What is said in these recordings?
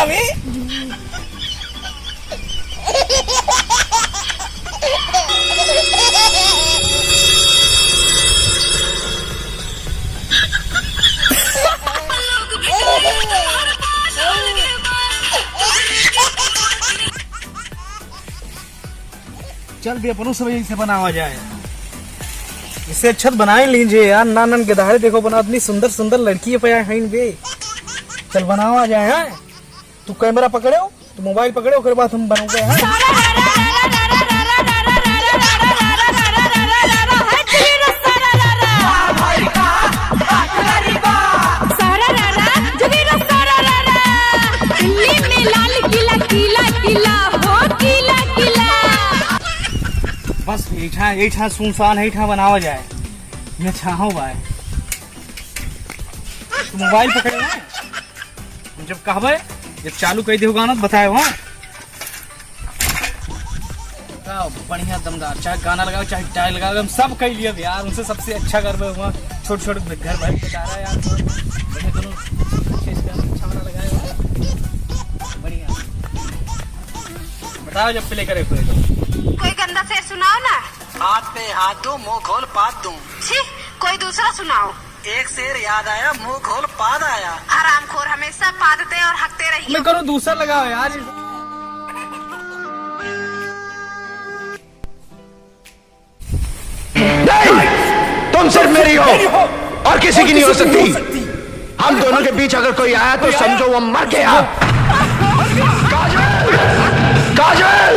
भी। चल भी अपन सब यही से बनावा जाए, इससे छत बनाए लीजिए यार। नानन के दाहरे देखो बना, इतनी सुंदर सुंदर लड़की पे है बे। चल बनावा जाए हैं। तू कैमरा पकड़े हो, तू मोबाइल पकड़े हो, फिर बाद हम बनाओगे हैं। बस ऐठा सुनसान ऐठा बनावा जाए। मैं चाहूँ भाई तू मोबाइल पकड़े हैं, जब कहबे जब चालू कर दे गाना बताए वहाँ बढ़िया दमदार, चाहे गाना लगाओ चाहे टाइल लगाओ, हम सब कह लिए यार। उनसे सबसे अच्छा घर में वहाँ छोटे छोटे घर भाई बता रहा है यार। दोनों अच्छा वाला लगाए बढ़िया। बताओ जब प्ले करे कोई गंदा शेर सुनाओ ना। हाथ पे हाथ दूं मुंह खोल पात दूं। छी, कोई दूसरा सुनाओ। एक शेर याद आया मुंह खोल पाद आया। हरामखोर हमेशा पादते और हकते रहिए। मैं करो दूसरा लगाओ यार। तुम सिर्फ मेरी हो और किसी की नहीं हो सकती। हम दोनों के बीच अगर कोई आया तो समझो वो मर गया। काजल, काजल।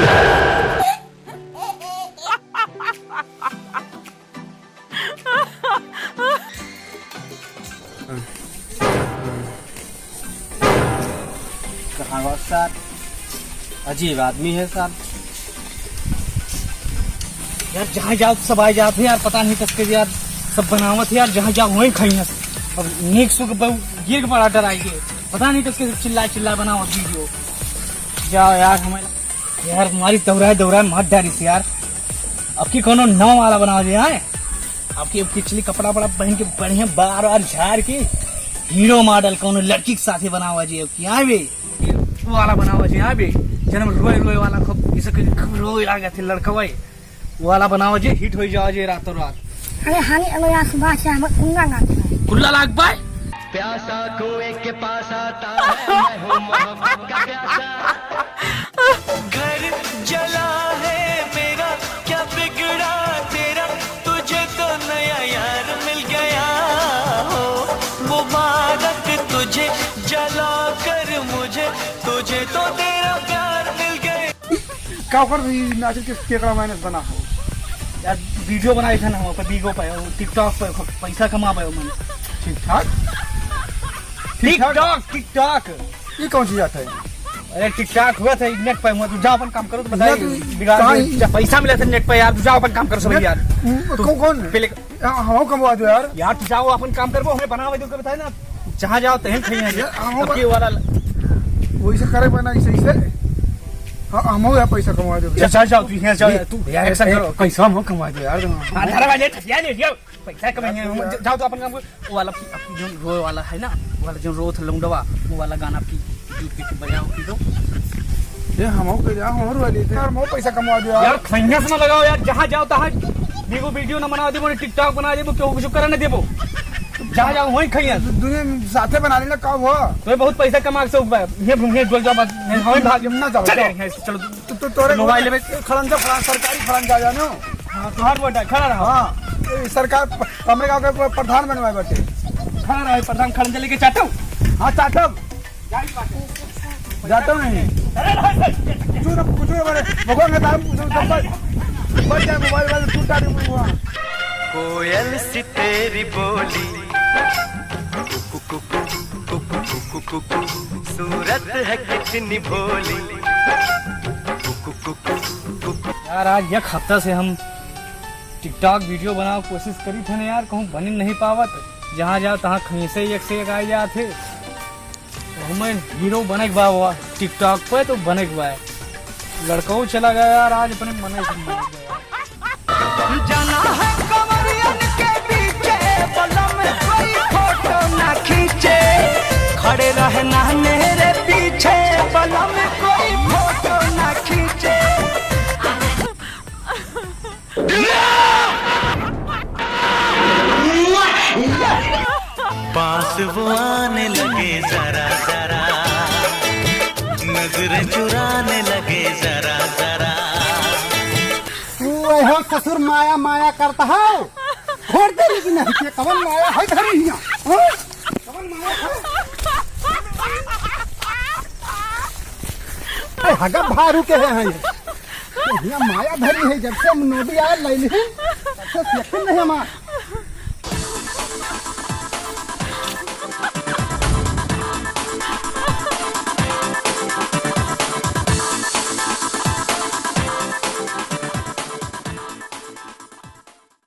कहावत सर अजीब आदमी है सर यार। जहाँ जाओ तो सब आ जाते यार, पता नहीं कसके यार सब बनावत यार। जहाँ जाओ वहीं खाई है। अब नेक सुख गिर के बड़ा डर आएगी, पता नहीं कसके चिल्ला चिल्ला बनावत वीडियो। जाओ यार हमारे यार हमारी दौराए मत डारी से यार। अब की कोनो नवा वाला बनावा दिया है। आपकी पिछली कपड़ा बड़ा पहन के बढ़िया बार बार झाड़ के हीरो मॉडल कोनो लड़की के साथ बनावा जी। यहाँ भी वाला बनावा जी, यहाँ भी जन्म रोए रोए वाला खूब रोए आ गया थे लड़का वो वाला बनावा जी। हिट हो जाओ जी रातों रात। अरे हानि अलोया सुबह से हम कुल्ला लाग पाए। प्यासा कुएं के पास आता है, मैं हूँ मोहब्बत का प्यासा। घर जला है मेरा, क्या बिगड़ा तेरा, तुझे तो नया यार मिल गया हो। मुबारक तुझे जला कर मुझे, तुझे तो तेरा प्यार मिल गया। क्या कर नाचल के केकड़ा माइनस बना हो यार। वीडियो बनाए थे ना हम पर बीगो पे टिकटॉक पे पैसा कमा पाए मैंने। ठीक ठाक टिकटॉक ये कौन सी जाता है? अरे टिकटॉक हुआ था नेट पे हुआ। तू जाओ अपन काम करो तो बताइए पैसा मिला था नेट पे यार। तू जाओ अपन काम करो सब यार। कौन पहले हम कमवा दो यार। यार तू जाओ अपन काम करो, हमें बनावे दो के बताए ना। जहाँ जाओ तहन खाई वाला वैसे करे बना सही से। हाँ हम यार पैसा कमा दो। जाओ तू यहाँ जाओ तू यार ऐसा करो। पैसा हम कमा दो यार। पैसा कमाएंगे। जाओ तो अपन काम करो। वो वाला जो रो वाला है ना, वो वाला जो रो था लौंडवा, वो वाला गाना आपकी बजाओ की दो। ये हम वाली थे यार। हम पैसा कमा दो यार खैया से ना लगाओ यार। जहाँ जाओ तहाँ वीडियो ना बना दे, टिकटॉक बना दे, क्यों कुछ करे ना देबो। जहाँ जाओ वहीं खैया दुनिया साथे बना लेना काम हुआ तो बहुत पैसा कमा के बोल जाओ हमें भाग ना जाओ। चलो तो तोरे मोबाइल में खड़ंजा सरकारी खड़ंजा जानो। हाँ तो हर बोटा खड़ा रहो। हाँ सरकार हमारे गाँव के प्रधान बनवाए बैठे खड़ा रहे प्रधान खड़ंजा लेके चाटो। हाँ चाटो जाता नहीं कुछ मोबाइल वाले टूटा हुआ। कोयल सी तेरी बोली, सूरत है कितनी भोली। यार आज एक हफ्ता से हम टिकटॉक वीडियो बनाओ कोशिश करी थे ना यार, कहूँ बन नहीं पावत। जहाँ जाओ तहाँ कहीं से एक आए जाते। तो हमें हीरो बने के बा टिकटॉक पे तो बने के बा। लड़का चला गया यार आज अपने मन जाना है कमरियन के पीछे, बलम कोई फोटो ना खींचे, खड़े रहना मेरे पीछे। नजरें चुराने लगे जरा जरा। तू हो ससुर माया माया करता है छोड़ दे लेकिन नहीं के कवन माया है घर ही कवन माया है हगा भारू के है ये माया धरी है जब से नोडी आया ले ली तब से यकीन नहीं हमारा